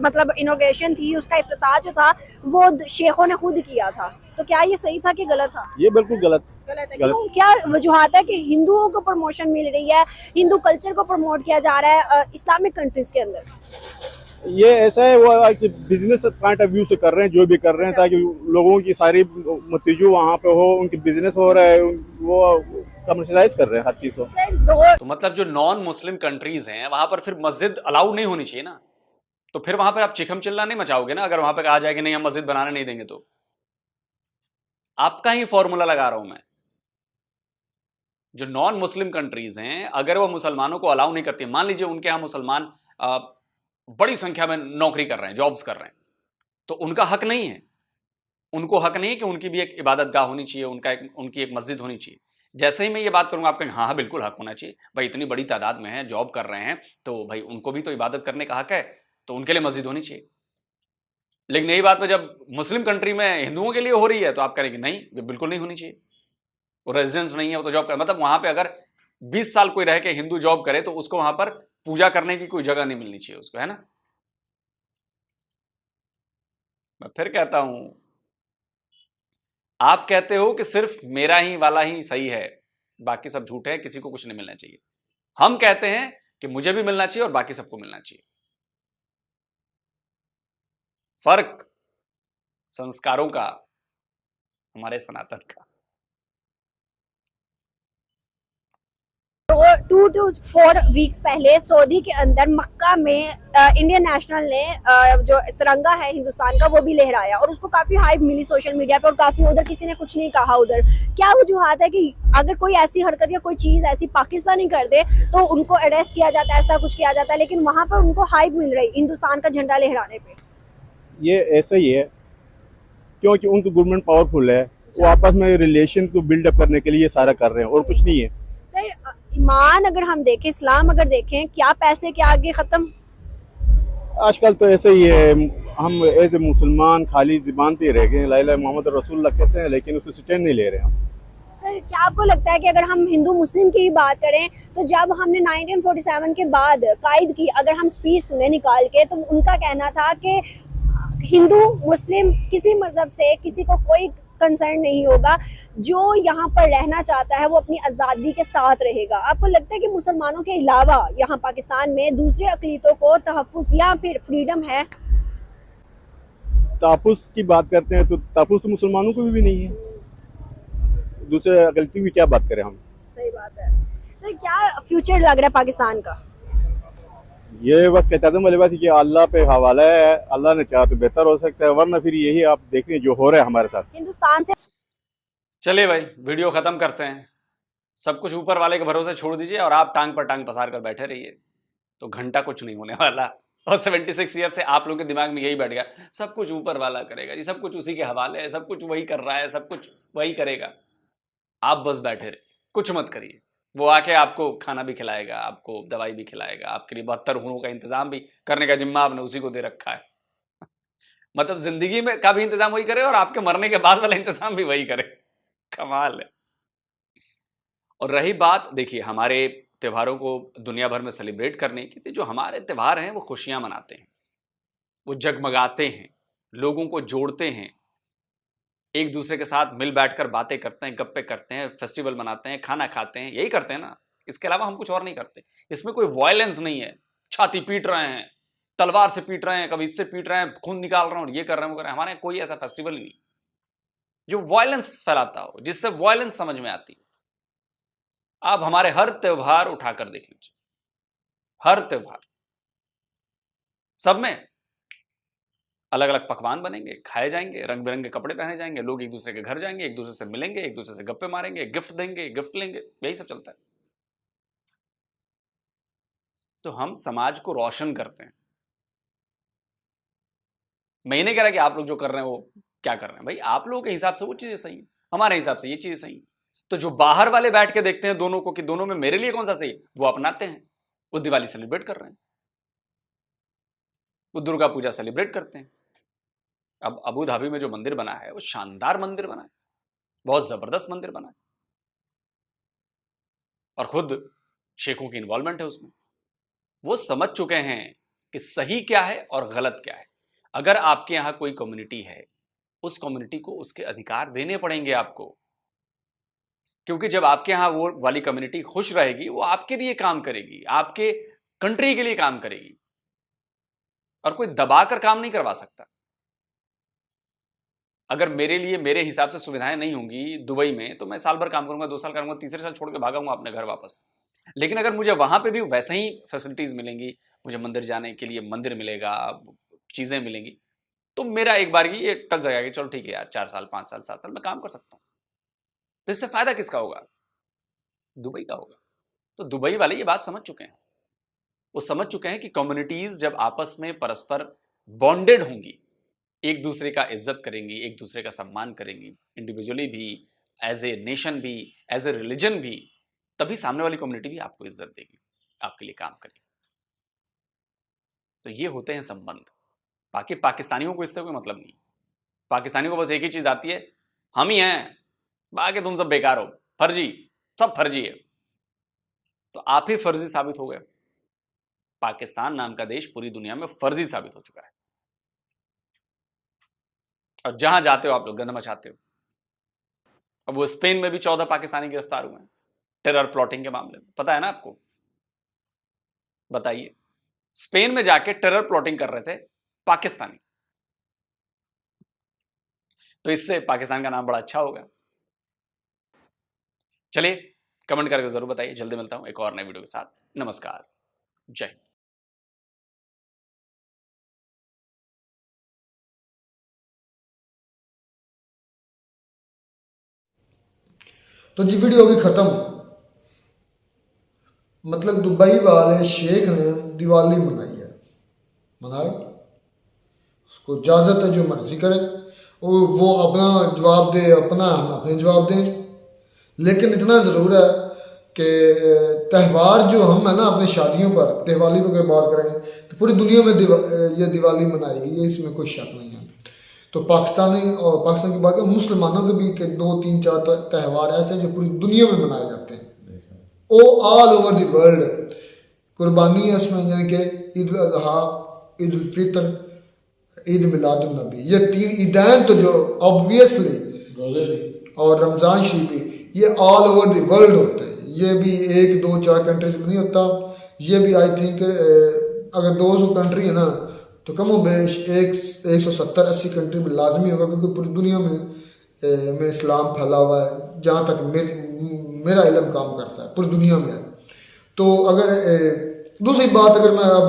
मतलब इनॉग्रेशन थी, उसका इफ्तिताह जो था, वो शेखों ने खुद किया था। तो क्या ये सही था कि गलत था? ये बिल्कुल गलत है। क्यों? क्या वजूहत है कि हिंदुओं को प्रमोशन मिल रही है, हिंदू कल्चर को प्रमोट किया जा रहा है इस्लामिक कंट्रीज के अंदर? ये ऐसा है, वो बिजनेस पॉइंट ऑफ व्यू से कर रहे हैं जो भी कर रहे हैं, ताकि लोगों की सारी मतीजू वहाँ पे हो, उनकी बिजनेस हो रहा है, वो कमर्शलाइज कर रहे हैं हर चीज को। तो मतलब जो नॉन मुस्लिम कंट्रीज हैं वहां पर फिर मस्जिद अलाउ नहीं होनी चाहिए ना? तो फिर वहां पर आप चिखम चिल्ला नहीं मचाओगे ना, अगर वहां पर कहा जाए कि नहीं हम मस्जिद बनाने नहीं देंगे? तो आपका ही फॉर्मूला लगा रहा हूं मैं। जो नॉन मुस्लिम कंट्रीज हैं, अगर वो मुसलमानों को अलाउ नहीं करती, मान लीजिए उनके यहां मुसलमान बड़ी संख्या में नौकरी कर रहे हैं, जॉब्स कर रहे हैं, तो उनका हक नहीं है? उनको हक नहीं है कि उनकी भी एक इबादत गाह होनी चाहिए, उनकी एक मस्जिद होनी चाहिए? जैसे ही मैं ये बात करूंगा आप कहेंगे हाँ हाँ बिल्कुल हक होना चाहिए भाई, इतनी बड़ी तादाद में है, जॉब कर रहे हैं, तो भाई उनको भी तो इबादत करने का हक है, तो उनके लिए मस्जिद होनी चाहिए। लेकिन यही बात में जब मुस्लिम कंट्री में हिंदुओं के लिए हो रही है, तो आप कहेंगे नहीं, ये बिल्कुल नहीं होनी चाहिए, वो रेजिडेंस नहीं है, वो तो जॉब कर, मतलब वहां पे अगर 20 साल कोई रह के हिंदू जॉब करे तो उसको वहां पर पूजा करने की कोई जगह नहीं मिलनी चाहिए उसको, है ना? मैं फिर कहता हूं, आप कहते हो कि सिर्फ मेरा ही वाला ही सही है, बाकी सब झूठ है, किसी को कुछ नहीं मिलना चाहिए। हम कहते हैं कि मुझे भी मिलना चाहिए और बाकी सबको मिलना चाहिए। फर्क संस्कारों का, हमारे सनातन का। 2 to 4 वीक्स पहले सऊदी के अंदर मक्का में इंडियन नेशनल ने जो तिरंगा है हिंदुस्तान का, वो भी लहराया, और उसको काफी हाइप मिली सोशल मीडिया पे, और काफी उधर किसी ने कुछ नहीं कहा। उधर क्या वजूहत है कि अगर कोई ऐसी हरकत या कोई चीज ऐसी पाकिस्तानी कर दे तो उनको अरेस्ट किया जाता है, ऐसा कुछ किया जाता है, लेकिन वहां पर उनको हाइप मिल रही हिंदुस्तान का झंडा लहराने पे? ये ऐसा ही है, क्योंकि उनकी गवर्नमेंट पावरफुल है, वो आपस में रिलेशन को बिल्डअप करने के लिए ये सारा कर रहे हैं, और कुछ नहीं है। सर, ईमान अगर हम देखें, इस्लाम अगर देखें, क्या पैसे के आगे खत्म? आजकल तो ऐसे ही है, हम एज ए मुसलमान खाली ज़बान पे रह गए, ला इलाहा मोहम्मद रसूलुल्लाह कहते हैं, लेकिन उसको स्टैंड नहीं ले रहे हम। सर, क्या आपको लगता है कि अगर हम हिंदू मुस्लिम की बात करें, तो जब हमने 1947 के बाद कायद की, अगर हम स्पीच सुने निकाल के, तो उनका कहना था कि हिंदू मुस्लिम किसी मजहब से किसी को कोई कंसर्न नहीं होगा, जो यहाँ पर रहना चाहता है वो अपनी आज़ादी के साथ रहेगा। आपको लगता है कि मुसलमानों के अलावा यहाँ पाकिस्तान में दूसरे अक़लीतों को तहफ़्फ़ुज़ या फिर फ्रीडम है? तहफ़्फ़ुज़ की बात करते हैं तो तहफ़्फ़ुज़ तो मुसलमानों को भी नहीं है, दूसरे अक़लीतों की क्या बात करें हम? सही बात है। सर, क्या फ्यूचर लग रहा है पाकिस्तान का? ये बस कहते वाली बात है कि अल्लाह पे हवाला है, अल्लाह ने चाहा तो बेहतर हो सकता है, वरना फिर यही आप देखें जो हो रहा है हमारे साथ हिंदुस्तान से। चलिए भाई, वीडियो खत्म करते हैं। सब कुछ ऊपर वाले के भरोसे छोड़ दीजिए और आप टांग पर टांग पसार कर बैठे रहिए, तो घंटा कुछ नहीं होने वाला। और 76 ईयर से आप लोगों के दिमाग में यही बैठ गया, सब कुछ ऊपर वाला करेगा जी, सब कुछ उसी के हवाले है, सब कुछ वही कर रहा है, सब कुछ वही करेगा। आप बस बैठे रहिए, कुछ मत करिए, वो आके आपको खाना भी खिलाएगा, आपको दवाई भी खिलाएगा, आपके लिए 72 हुरों का इंतजाम भी करने का जिम्मा आपने उसी को दे रखा है। मतलब जिंदगी में का भी इंतजाम वही करे और आपके मरने के बाद वाला इंतजाम भी वही करे। कमाल है। और रही बात, देखिए, हमारे त्योहारों को दुनिया भर में सेलिब्रेट करने की, तो जो हमारे त्योहार हैं वो खुशियां मनाते हैं, वो जगमगाते हैं, लोगों को जोड़ते हैं, एक दूसरे के साथ मिल बैठकर बातें करते हैं, गप्पे करते हैं, फेस्टिवल मनाते हैं, खाना खाते हैं, यही करते हैं ना। इसके अलावा हम कुछ और नहीं करते। इसमें कोई वायलेंस नहीं है, छाती पीट रहे हैं, तलवार से पीट रहे हैं, कभी इससे पीट रहे हैं, खून निकाल रहे हैं और ये कर रहे हैं वो कर रहे हैं। हमारे यहाँ कोई ऐसा फेस्टिवल ही नहीं जो वायलेंस फैलाता हो, जिससे वायलेंस समझ में आती है। आप हमारे हर त्योहार उठाकर देख लीजिए, हर त्योहार सब में अलग अलग पकवान बनेंगे, खाए जाएंगे, रंग बिरंगे कपड़े पहने जाएंगे, लोग एक दूसरे के घर जाएंगे, एक दूसरे से मिलेंगे, एक दूसरे से गप्पे मारेंगे, गिफ्ट देंगे, गिफ्ट लेंगे, यही सब चलता है। तो हम समाज को रोशन करते हैं। मैं ये नहीं कह रहा कि आप लोग जो कर रहे हैं वो क्या कर रहे हैं, भाई आप लोगों के हिसाब से वो चीजें सही है, हमारे हिसाब से ये चीजें सही है। तो जो बाहर वाले बैठ के देखते हैं दोनों को कि दोनों में मेरे लिए कौन सा सही है, वो अपनाते हैं, वो दिवाली सेलिब्रेट कर रहे हैं, वो दुर्गा पूजा सेलिब्रेट करते हैं। अब अबू धाबी में जो मंदिर बना है वो शानदार मंदिर बना है, बहुत जबरदस्त मंदिर बना है, और खुद शेखों की इन्वॉल्वमेंट है उसमें। वो समझ चुके हैं कि सही क्या है और गलत क्या है। अगर आपके यहां कोई कम्युनिटी है, उस कम्युनिटी को उसके अधिकार देने पड़ेंगे आपको, क्योंकि जब आपके यहां वो वाली कम्युनिटी खुश रहेगी, वो आपके लिए काम करेगी, आपके कंट्री के लिए काम करेगी, और कोई दबाकर काम नहीं करवा सकता। अगर मेरे लिए मेरे हिसाब से सुविधाएं नहीं होंगी दुबई में, तो मैं साल भर काम करूंगा, 2 साल करूंगा, तीसरे साल छोड़ के भागाऊंगा अपने घर वापस। लेकिन अगर मुझे वहां पे भी वैसे ही फैसिलिटीज मिलेंगी, मुझे मंदिर जाने के लिए मंदिर मिलेगा, चीजें मिलेंगी, तो मेरा एक बार ये टल जाएगा कि चलो ठीक है यार, 4 साल 5 साल 7 साल मैं काम कर सकता हूं। तो इससे फायदा किसका होगा? दुबई का होगा। तो दुबई वाले ये बात समझ चुके हैं, वो समझ चुके हैं कि कम्युनिटीज जब आपस में परस्पर बॉन्डेड होंगी, एक दूसरे का इज्जत करेंगी, एक दूसरे का सम्मान करेंगी, इंडिविजुअली भी, एज ए नेशन भी, एज ए रिलीजन भी, तभी सामने वाली कम्युनिटी भी आपको इज्जत देगी, आपके लिए काम करेगी। तो ये होते हैं संबंध। बाकी पाकिस्तानियों को इससे कोई मतलब नहीं। पाकिस्तानियों को बस एक ही चीज आती है, हम ही हैं, बाकी तुम सब बेकार हो, फर्जी, सब फर्जी है। तो आप ही फर्जी साबित हो गए। पाकिस्तान नाम का देश पूरी दुनिया में फर्जी साबित हो चुका है, और जहां जाते हो आप लोग गंद मचाते हो। अब वो स्पेन में भी 14 पाकिस्तानी गिरफ्तार हुए हैं टेरर प्लॉटिंग के मामले में, पता है ना आपको? बताइए, स्पेन में जाके टेरर प्लॉटिंग कर रहे थे पाकिस्तानी। तो इससे पाकिस्तान का नाम बड़ा अच्छा होगा। चलिए कमेंट करके जरूर बताइए। जल्दी मिलता हूं एक और नए वीडियो के साथ। नमस्कार, जय हिंद। तो जी वीडियो होगी खत्म। मतलब दुबई वाले शेख ने दिवाली मनाई है, मनाए, उसको इजाज़त है, जो मर्जी करे, वो अपना जवाब दे, अपना हम अपने जवाब दें। लेकिन इतना ज़रूर है कि त्यौहार जो हम है ना अपनी शादियों पर, दिवाली पर अगर बात करें तो पूरी दुनिया में ये दिवाली मनाएगी, ये इसमें कोई शक नहीं है। तो पाकिस्तान की बात करें, मुसलमानों के भी के 2 3 4 त्यौहार ऐसे जो पूरी दुनिया में मनाए जाते हैं, ऑल ओवर द वर्ल्ड। कुर्बानी है उसमें, यानी कि ईद उल अज़हा, ईद उल फितर, ईद मिलादुन नबी, ये 3 ईदैन तो जो ऑब्वियसली, और रमज़ान शरीफ भी, ये ऑल ओवर द वर्ल्ड होते हैं। ये भी 1 2 4 कंट्रीज में नहीं होता। ये भी आई थिंक अगर 200 कंट्री है ना, तो कम बेश 170-80 कंट्री में लाजमी होगा, क्योंकि पूरी दुनिया में इस्लाम फैला हुआ है, जहाँ तक मेरा इल्म काम करता है, पूरी दुनिया में है। तो अगर दूसरी बात, अगर मैं अब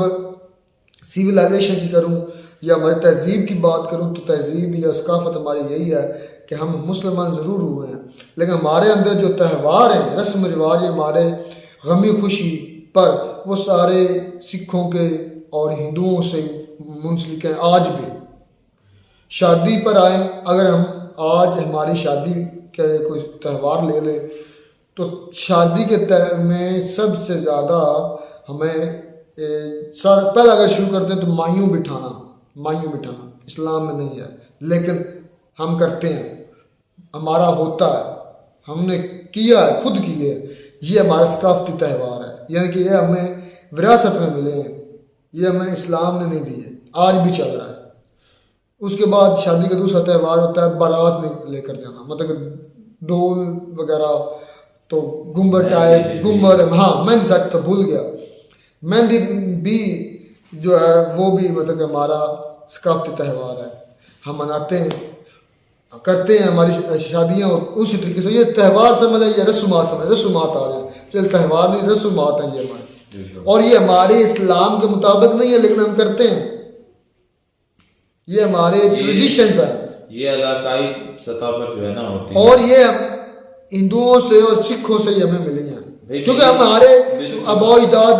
सिविलाइजेशन की करूँ या हमारी तहजीब की बात करूँ, तो तहजीब या सकाफत हमारी यही है कि हम मुसलमान ज़रूर हुए हैं, लेकिन हमारे अंदर जो त्यौहार हैं, रस्म रिवाज है हमारे गमी खुशी पर, वो सारे सिखों के और हिंदुओं से मुंसलिक हैं। आज भी शादी पर आए, अगर हम आज हमारी शादी के कोई त्यौहार ले ले, तो शादी के में सबसे ज़्यादा हमें पहले अगर शुरू करते हैं तो माइयों बिठाना इस्लाम में नहीं है, लेकिन हम करते हैं, हमारा होता है, हमने किया है, खुद किए। ये हमारा सकाफती त्यौहार है, यानी कि ये हमें विरासत में मिले हैं, ये हमें इस्लाम ने नहीं दिए, आज भी चल रहा है। उसके बाद शादी का दूसरा त्यौहार होता है बारात में लेकर जाना, मतलब ढोल वगैरह, तो घूमर टाइप घूमर, हाँ मेहंदी तक तो भूल गया। मेहंदी भी जो है वो भी मतलब कि हमारा सकाफती त्यौहार है, हम मनाते हैं, करते हैं, हमारी शादियाँ उसी तरीके से। ये त्यौहार से मतलब ये रस्मात आ रहे हैं, चल त्यौहार नहीं रस्मात हैं ये हमारे, और ये हमारे इस्लाम के मुताबिक नहीं है लेकिन हम करते हैं, ये हमारे ट्रेडिशंस हैं, ये इलाकाई सतह पर जो है ना होती है, और ये हिंदुओं से और सिखों से ही हमें मिली हैं, क्योंकि हमारे आबाओ अजदाद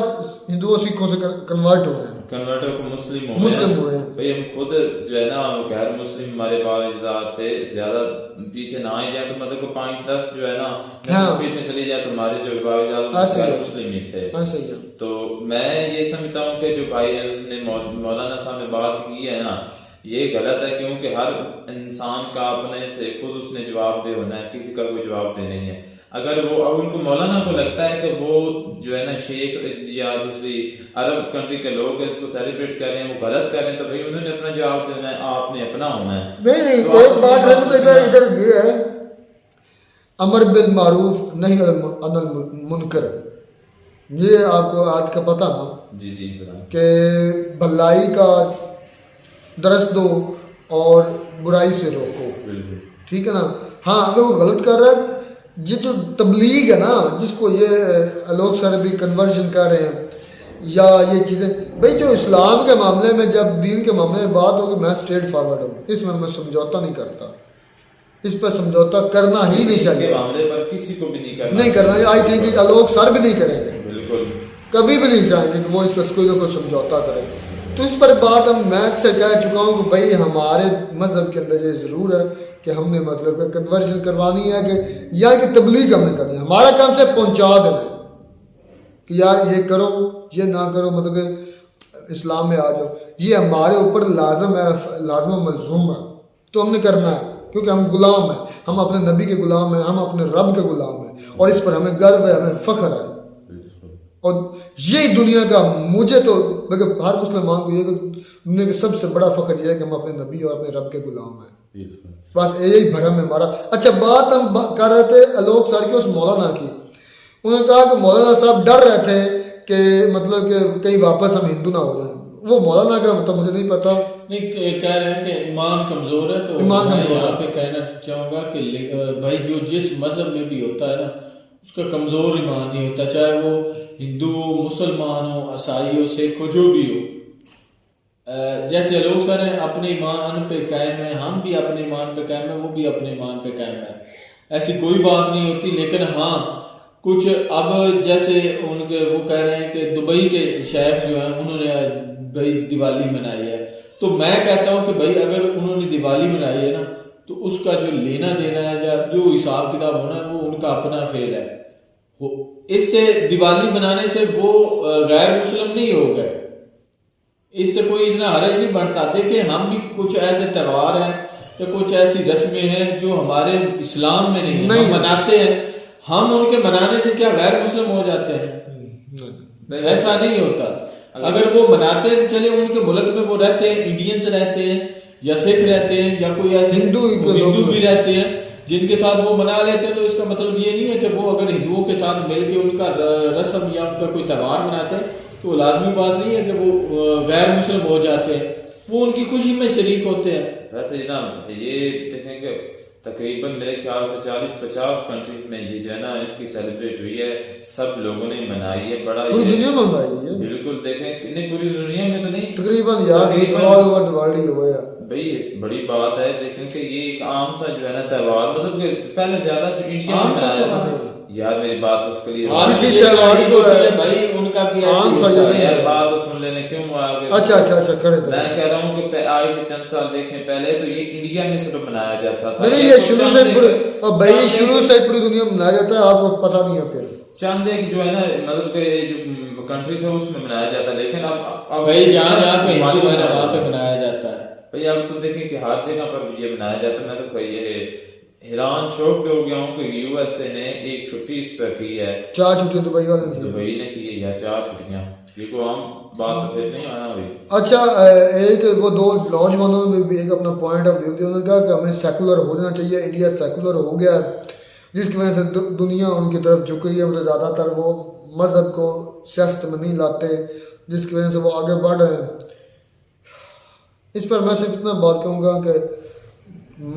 हिंदुओं सिखों से कन्वर्ट हुए हैं, कन्वर्टर को मुस्लिम हुए हैं। भाई हम खुद जो है ना गैर मुस्लिम, हमारे बाप थे, ज्यादा पीछे ना ही जाए तो मतलब को 5-10 जो है ना पीछे चले जाए तो हमारे जो बाप गैर मुस्लिम ही थे। तो मैं ये समझता हूँ कि जो भाई है उसने मौलाना साहब ने बात की है ना, ये गलत है, क्योंकि हर इंसान का अपने से खुद उसने जवाब दे होना है, किसी का कोई जवाब दे नहीं है। अगर वो उनको मौलाना को लगता है कि वो जो है ना शेख या दूसरी अरब कंट्री के लोग इसको सेलिब्रेट कर रहे हैं, वो गलत कर रहे हैं, तो भाई उन्होंने अपना जवाब देना है, आपने अपना होना है। नहीं तो एक बात इधर ये है, अमर बिल मारूफ नहीं अनिल मुनकर, ये आपको आज का पता ना जी कि भलाई का दरस दो और बुराई से रोको, ठीक है ना। हाँ अगर वो गलत कर रहा है, ये जो तबलीग है ना, जिसको ये लोग सारे भी कन्वर्जन कर रहे हैं या ये चीज़ें, भाई जो इस्लाम के मामले में जब दीन के मामले में बात होगी, मैं स्ट्रेट फॉरवर्ड हूँ, इसमें मैं समझौता नहीं करता, इस पर समझौता करना ही नहीं चाहिए, मामले पर किसी को भी नहीं करना। आई थिंक लोग सर भी नहीं करेंगे, बिल्कुल कभी भी नहीं चाहेंगे कि वो इस पर कोई ना कोई समझौता करे। तो इस पर बात हम मैं अक्सर कह चुका हूँ कि भाई हमारे मज़हब के अंदर ये ज़रूर है कि हमने मतलब कन्वर्जन करवानी है कि या कि तबलीग हमने करनी है, हमारा काम से पहुँचा देना है कि यार ये करो ये ना करो, मतलब कि इस्लाम में आ जाओ, ये हमारे ऊपर लाजम है, लाजम मलजूम है, तो हमने करना है, क्योंकि हम गुलाम हैं, हम अपने नबी के गुलाम हैं, हम अपने रब के गुलाम हैं, और इस पर हमें गर्व है, हमें फ़ख्र है। और यही दुनिया का, मुझे तो मतलब हर मुसलमान को ये दुनिया का सबसे बड़ा फ़ख्र यह है कि हम अपने नबी और अपने रब के गुलाम हैं, बस यही भरम है हमारा। अच्छा बात हम कर रहे थे आलोक सर के उस मौलाना की, उन्होंने कहा कि मौलाना साहब डर रहे थे कि मतलब कि कहीं वापस हम हिंदू ना हो जाए, वो मौलाना का मतलब मुझे नहीं पता, नहीं कह रहे हैं कि ईमान कमज़ोर है, तो मैं यहाँ पे कहना चाहूँगा कि भाई जो जिस मज़हब में भी होता है ना, उसका कमज़ोर ईमान नहीं होता, चाहे वो हिंदू हो, मुसलमान हो, ईसाई हो, सिख हो, जो भी हो। जैसे लोग सारे अपने ईमान पे कायम है, हम भी अपने ईमान पे कायम है, वो भी अपने ईमान पे कायम है, ऐसी कोई बात नहीं होती। लेकिन हाँ कुछ अब जैसे उनके वो कह रहे हैं कि दुबई के शेख जो हैं उन्होंने भाई दिवाली मनाई है, तो मैं कहता हूँ कि भाई अगर उन्होंने दिवाली मनाई है ना, तो उसका जो लेना देना है या जो हिसाब किताब होना है वो उनका अपना फेल है। इससे दिवाली मनाने से वो गैर मुस्लिम नहीं हो गए, इससे कोई इतना हरज नहीं बढ़ता। देखिए हम भी कुछ ऐसे त्यौहार हैं या कुछ ऐसी रस्में हैं जो हमारे इस्लाम में नहीं, हम मनाते हैं, हम उनके मनाने से क्या गैर मुस्लिम हो जाते हैं? ऐसा नहीं होता। अगर वो मनाते हैं तो चले उनके मुल्क में वो रहते हैं, इंडियंस रहते हैं या सिख रहते हैं या कोई ऐसे हिंदू भी रहते हैं जिनके साथ वो मना लेते हैं, तो इसका मतलब ये नहीं है कि वो अगर हिंदुओं के साथ मिलकर उनका रस्म या उनका कोई त्यौहार मनाते हैं तो वो लाजमी बात नहीं है कि वो गैर मुस्लिम हो जाते हैं, वो उनकी खुशी में शरीक होते हैं। वैसे जनाब ये देखेंगे तकरीबन मेरे ख्याल से 40-50 कंट्रीज में ये जो है ना इसकी सेलिब्रेट हुई है, सब लोगों ने मनाई है, बड़ा पूरी दुनिया में मनाई है, बिल्कुल देखें नहीं पूरी दुनिया में तो नहीं, तकरीबन यार ऑल ओवर द वर्ल्ड ही हुआ है भाई, बड़ी बात है। देखें कि ये एक आम सा जो है ना त्यौहार, मतलब कि पहले ज्यादा जो इंडिया में मनाया यार, मेरी बात उसके लिए इसी त्यौहार को भाई उनका भी आम सा यार बात तो सुन लेने क्यों आगे। अच्छा करे, मैं कह रहा हूँ कि आज से चंद साल देखें पहले तो ये इंडिया में सिर्फ मनाया जाता था, नहीं ये शुरू से भाई शुरू से पूरी दुनिया में मनाया जाता है, आपको पता नहीं है। फिर चंद एक जो है ना मतलब कि जो कंट्री था उसमें मनाया जाता है, लेकिन अब भाई जहाँ पे हिंदू है ना वहाँ पे मनाया जाता है भाई। अब तो देखें कि हर जगह पर ये मनाया जाता है। मैं तो भाई ये हैरान शौक हो गया हूँ कि यूएसए ने एक छुट्टी इस पर की है, 4 छुट्टियां दुबई वाले दुबई ने की है यार, 4 छुट्टियां। ये कोई आम बात तो फिर नहीं आना हुई। अच्छा, एक वो दो नौजवानों में भी एक अपना पॉइंट ऑफ व्यू दिया, उन्होंने कहा कि हमें सेकुलर हो जाना चाहिए, इंडिया सेकुलर हो गया जिसकी वजह से दुनिया उनकी तरफ झुक रही है, मतलब ज़्यादातर वो मज़हब को सियासत में नहीं लाते, जिसकी वजह से वो आगे बढ़ रहे हैं। इस पर मैं सिर्फ इतना बात कहूँगा कि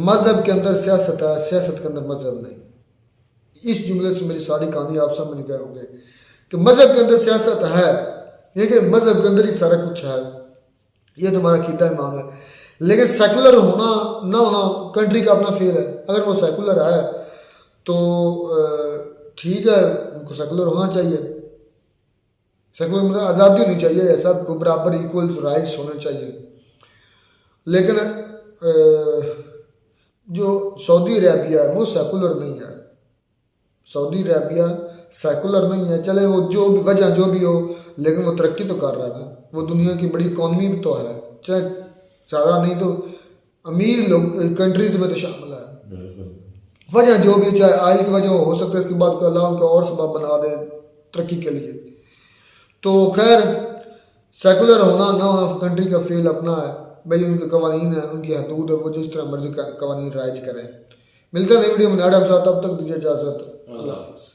मज़हब के अंदर सियासत है, सियासत के अंदर मज़हब नहीं। इस जुमले से मेरी सारी कहानी आप सामने क्या होगी कि मज़हब के अंदर सियासत है, लेकिन मज़हब के अंदर ही सारा कुछ है, ये तो हमारा कीदा ईमान है। लेकिन सेकुलर होना ना होना कंट्री का अपना फेल है। अगर वो सेकुलर है तो ठीक है, उनको सेकुलर होना चाहिए। सेकुलर मतलब आज़ादी होनी चाहिए, सबको बराबर इक्वल राइट्स होने चाहिए। लेकिन जो सऊदी अरेबिया है वो सेकुलर नहीं है। सऊदी अरेबिया सेकुलर नहीं है, चले वो जो भी वजह जो भी हो, लेकिन वो तरक्की तो कर रहा है ना, वो दुनिया की बड़ी इकॉनमी भी तो है, चाहे ज़्यादा नहीं तो अमीर लोग कंट्रीज में तो शामिल है। वजह जो भी, चाहे आयल की वजह हो सकता है, इसके बाद अल्लाह उनका और सबब बना दे तरक्की के लिए। तो खैर सेकुलर होना ना होना कंट्री का फेल अपना है भाई, उनके कवानीन है, उनकी हदूद है, वो जिस तरह मर्जी कवानीन राइज करें। मिलते हैं नई वीडियो में, तब तक दीजिए इजाज़त, अल्लाह हाफ़िज़।